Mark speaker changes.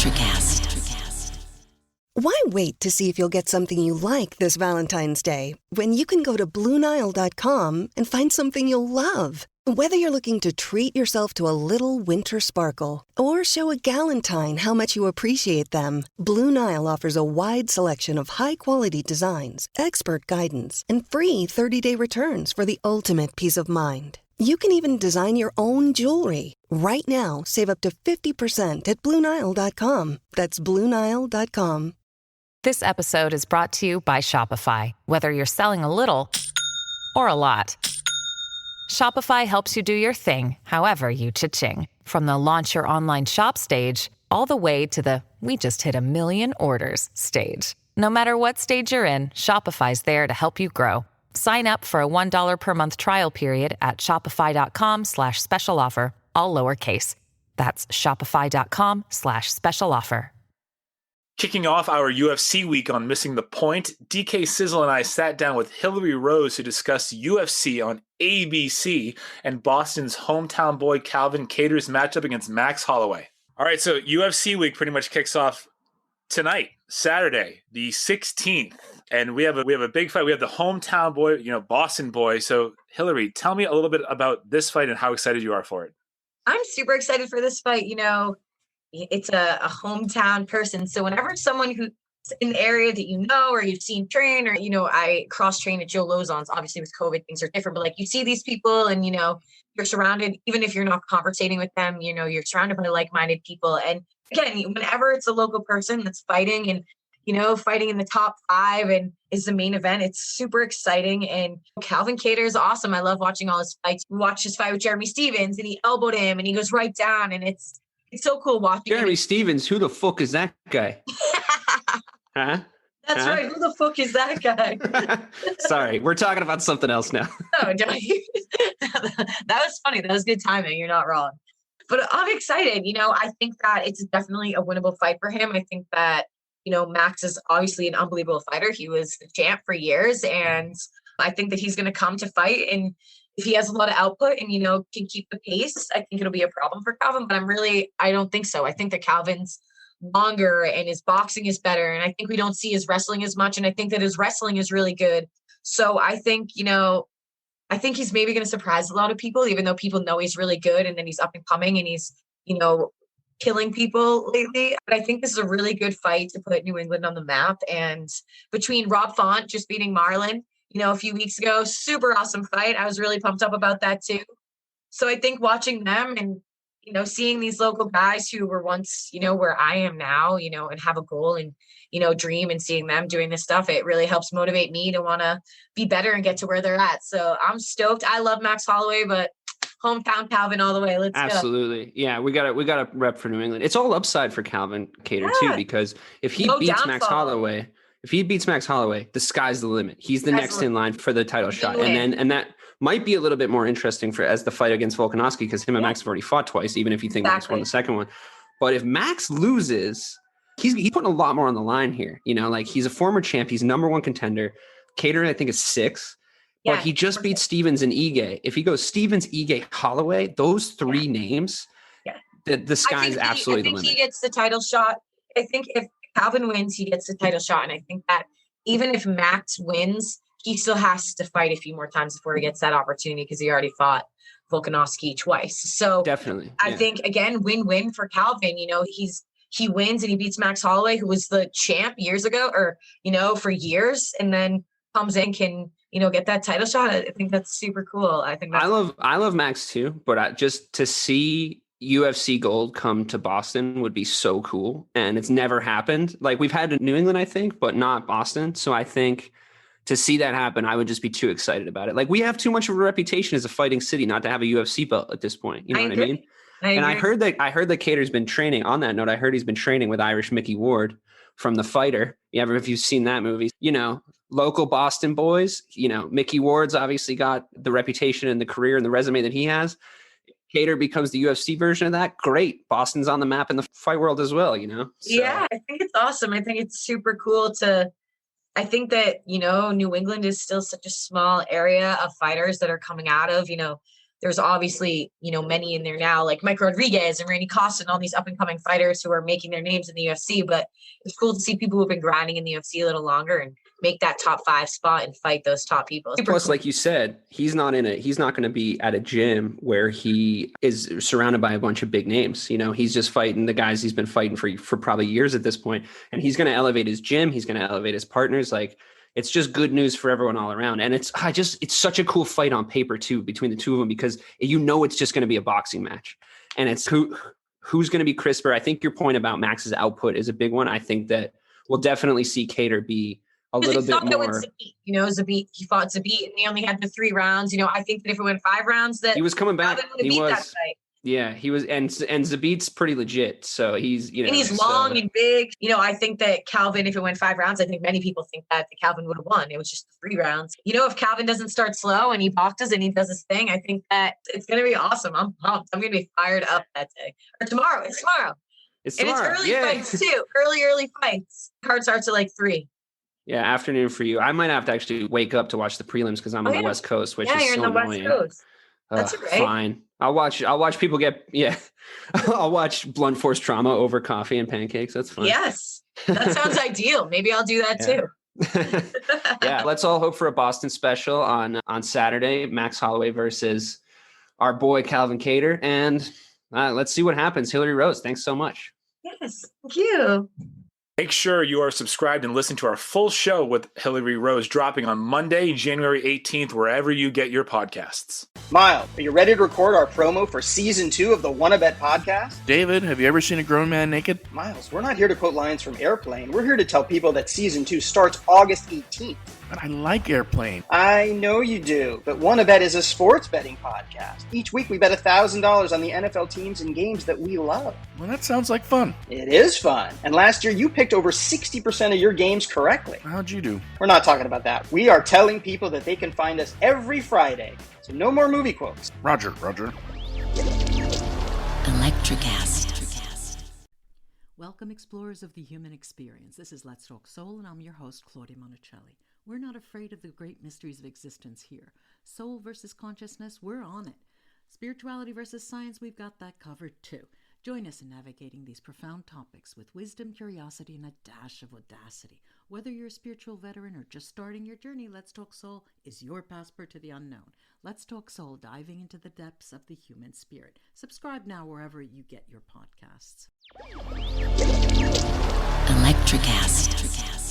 Speaker 1: Electrocast.
Speaker 2: Why wait to see if you'll get something you like this Valentine's Day when you can go to BlueNile.com and find something you'll love? Whether you're looking to treat yourself to a little winter sparkle or show a galentine how much you appreciate them, Blue Nile offers a wide selection of high-quality designs, expert guidance, and free 30-day returns for the ultimate peace of mind. You can even design your own jewelry. Right now, save up to 50% at BlueNile.com. That's BlueNile.com.
Speaker 3: This episode is brought to you by Shopify. Whether you're selling a little or a lot, Shopify helps you do your thing, however you cha-ching. From the launch your online shop stage, all the way to the we just hit 1 million orders stage. No matter what stage you're in, Shopify's there to help you grow. Sign up for a $1 per month trial period at shopify.com/special offer, all lowercase. That's shopify.com/special offer.
Speaker 4: Kicking off our UFC week on Missing the Point, DK Sizzle and I sat down with HILARIE ROSE to discuss UFC on ABC and Boston's hometown boy Calvin Kattar's matchup against Max Holloway. All right, so UFC week pretty much kicks off tonight, Saturday, the 16th, and we have a big fight. We have the hometown boy, Boston boy. So HILARIE, tell me a little bit about this fight and how excited you are for it.
Speaker 5: I'm super excited for this fight. It's a hometown person. So whenever it's someone who's in the area that or you've seen train, or, I cross-train at Joe Lozon's. Obviously with COVID, things are different, but you see these people and, you're surrounded, even if you're not conversating with them, you're surrounded by like-minded people. And again, whenever it's a local person that's fighting and, fighting in the top 5 and is the main event, it's super exciting. And Calvin Kattar is awesome. I love watching all his fights. We watched his fight with Jeremy Stephens and he elbowed him and he goes right down, and it's so cool watching
Speaker 6: Jeremy Stephens. Who the fuck is that guy? Huh?
Speaker 5: That's right. Who the fuck is that guy?
Speaker 6: Sorry, we're talking about something else now.
Speaker 5: No, don't you? That was funny. That was good timing. You're not wrong. But I'm excited. I think that it's definitely a winnable fight for him. I think that, Max is obviously an unbelievable fighter. He was the champ for years. And I think that he's going to come to fight. And if he has a lot of output and, can keep the pace, I think it'll be a problem for Calvin. But I don't think so. I think that Calvin's longer and his boxing is better. And I think we don't see his wrestling as much. And I think that his wrestling is really good. So I think, he's maybe going to surprise a lot of people, even though people know he's really good. And then he's up and coming and he's, killing people lately. But I think this is a really good fight to put New England on the map. And between Rob Font just beating Marlon, a few weeks ago, super awesome fight. I was really pumped up about that too. So I think watching them and, seeing these local guys who were once, where I am now, and have a goal and, dream, and seeing them doing this stuff, it really helps motivate me to want to be better and get to where they're at. So I'm stoked. I love Max Holloway, but hometown Calvin all the way. Let's go.
Speaker 6: Absolutely. Yeah, we got to rep for New England. It's all upside for Calvin Kattar too, because if he beats Max Holloway, the sky's the limit. He's the next in line for the title shot. And that might be a little bit more interesting as the fight against Volkanovski, because him and Max have already fought twice, even if you think Max won the second one. But if Max loses, he's putting a lot more on the line here. He's a former champ. He's number 1 contender. Kattar, I think, is 6. But he just beat Stephens and Ige. If he goes Stephens, Ige, Holloway, those 3 names, the sky's absolutely the limit.
Speaker 5: I think he gets the title shot. I think if Calvin wins, he gets the title shot. And I think that even if Max wins, he still has to fight a few more times before he gets that opportunity, because he already fought Volkanovski twice. So
Speaker 6: definitely,
Speaker 5: I think, again, win-win for Calvin. He wins and he beats Max Holloway, who was the champ years ago, or, for years, and then comes in, can, get that title shot. I think that's super cool. I
Speaker 6: love Max too, but just to see UFC gold come to Boston would be so cool. And it's never happened. We've had in New England, I think, but not Boston. So I think to see that happen, I would just be too excited about it. We have too much of a reputation as a fighting city not to have a UFC belt at this point. You know what I mean? And I heard that Kattar's been training. On that note, I heard he's been training with Irish Mickey Ward from The Fighter. If you've seen that movie, local Boston boys, Mickey Ward's obviously got the reputation and the career and the resume that he has. Kattar becomes the UFC version of that. Great. Boston's on the map in the fight world as well, So.
Speaker 5: Yeah, I think it's awesome. I think it's super cool I think that, New England is still such a small area of fighters that are coming out of, there's obviously, many in there now, like Mike Rodriguez and Randy Costa and all these up and coming fighters who are making their names in the UFC. But it's cool to see people who've been grinding in the UFC a little longer and make that top 5 spot and fight those top people.
Speaker 6: Plus, like you said, he's not going to be at a gym where he is surrounded by a bunch of big names. He's just fighting the guys he's been fighting for probably years at this point. And he's going to elevate his gym. He's going to elevate his partners. Like, it's just good news for everyone all around. And it's such a cool fight on paper too, between the two of them, because it's just going to be a boxing match. And it's who's going to be crisper. I think your point about Max's output is a big one. I think that we'll definitely see Kattar be a little bit more.
Speaker 5: Zabit, he fought Zabit and they only had the 3 rounds. I think that if it went 5 rounds, that
Speaker 6: he was coming back. He was.
Speaker 5: That fight.
Speaker 6: Yeah, he was, and Zabit's pretty legit. So he's,
Speaker 5: and he's long and big. I think that Calvin, if it went 5 rounds, I think many people think that Calvin would have won. It was just 3 rounds. If Calvin doesn't start slow and he boxes and he does his thing, I think that it's going to be awesome. I'm pumped. I'm going to be fired up that day. Or tomorrow. It's tomorrow.
Speaker 6: It's tomorrow.
Speaker 5: And it's early fights too. Early fights. Card starts at like 3.
Speaker 6: Yeah, afternoon for you. I might have to actually wake up to watch the prelims because I'm on the West Coast, which is
Speaker 5: you're
Speaker 6: so
Speaker 5: in the
Speaker 6: annoying.
Speaker 5: West Coast. That's great.
Speaker 6: Fine. I'll watch people get, I'll watch blunt force trauma over coffee and pancakes. That's fine.
Speaker 5: Yes. That sounds ideal. Maybe I'll do that too.
Speaker 6: Yeah. Let's all hope for a Boston special on Saturday, Max Holloway versus our boy, Calvin Kattar. And let's see what happens. HILARIE ROSE, thanks so much.
Speaker 5: Yes. Thank you.
Speaker 4: Make sure you are subscribed and listen to our full show with HILARIE ROSE dropping on Monday, January 18th, wherever you get your podcasts.
Speaker 1: Miles, are you ready to record our promo for Season 2 of the Wanna Bet podcast?
Speaker 7: David, have you ever seen a grown man naked?
Speaker 1: Miles, we're not here to quote lines from Airplane. We're here to tell people that Season 2 starts August 18th.
Speaker 7: But I like Airplane.
Speaker 1: I know you do, but Wanna Bet is a sports betting podcast. Each week we bet $1,000 on the NFL teams and games that we love.
Speaker 7: Well, that sounds like fun.
Speaker 1: It is fun. And last year you picked over 60% of your games correctly.
Speaker 7: How'd you do?
Speaker 1: We're not talking about that. We are telling people that they can find us every Friday. So no more movie quotes.
Speaker 7: Roger.
Speaker 8: Electricast. Welcome, explorers of the human experience. This is Let's Talk Soul, and I'm your host, Claudia Monticelli. We're not afraid of the great mysteries of existence here. Soul versus consciousness, we're on it. Spirituality versus science, we've got that covered too. Join us in navigating these profound topics with wisdom, curiosity, and a dash of audacity. Whether you're a spiritual veteran or just starting your journey, Let's Talk Soul is your passport to the unknown. Let's Talk Soul, diving into the depths of the human spirit. Subscribe now wherever you get your podcasts. Electricast.